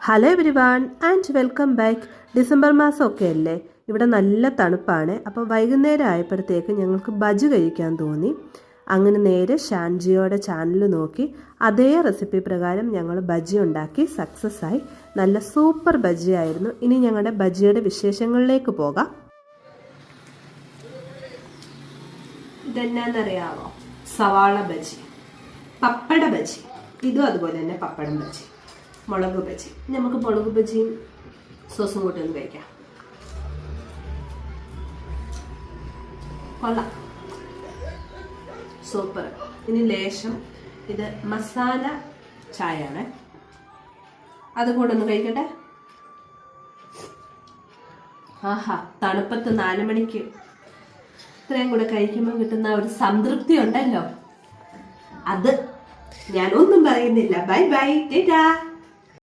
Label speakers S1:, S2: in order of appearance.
S1: Hello everyone and welcome back. December മാസമൊക്കെ അല്ലേ, ഇവിടെ നല്ല തണുപ്പാണ്. അപ്പോൾ വൈകുന്നേരം ആയപ്പോഴത്തേക്ക് ഞങ്ങൾക്ക് ബജി കഴിക്കാൻ തോന്നി. അങ്ങനെ നേരെ ഷാൻജിയോടെ ചാനൽ നോക്കി അതേ റെസിപ്പി പ്രകാരം ഞങ്ങൾ ബജി ഉണ്ടാക്കി സക്സസ് ആയി. നല്ല സൂപ്പർ ബജി ആയിരുന്നു. ഇനി ഞങ്ങളുടെ ബജിയുടെ വിശേഷങ്ങളിലേക്ക് പോകാം. ഇതെന്നാന്നറിയാമോ? സവാള ബജി, പപ്പട ബജി, ഇതും അതുപോലെ തന്നെ പപ്പടം ബജി, മുളക് ബജി. നമുക്ക് മുളക് ബജിയും സോസും കൂട്ടൊന്ന് കഴിക്കാം. കൊള്ളാം, സൂപ്പർ. ഇനി ലേശം ഇത് മസാല ചായ ആണ്, അതും കൂടെ ഒന്ന് കഴിക്കട്ടെ. ആഹാ, തണുപ്പത്ത് 4 മണിക്ക് ഇത്രയും കൂടെ കഴിക്കുമ്പോൾ കിട്ടുന്ന ഒരു സംതൃപ്തി ഉണ്ടല്ലോ, അത് ഞാൻ ഒന്നും പറയുന്നില്ല. Bye bye, Tata.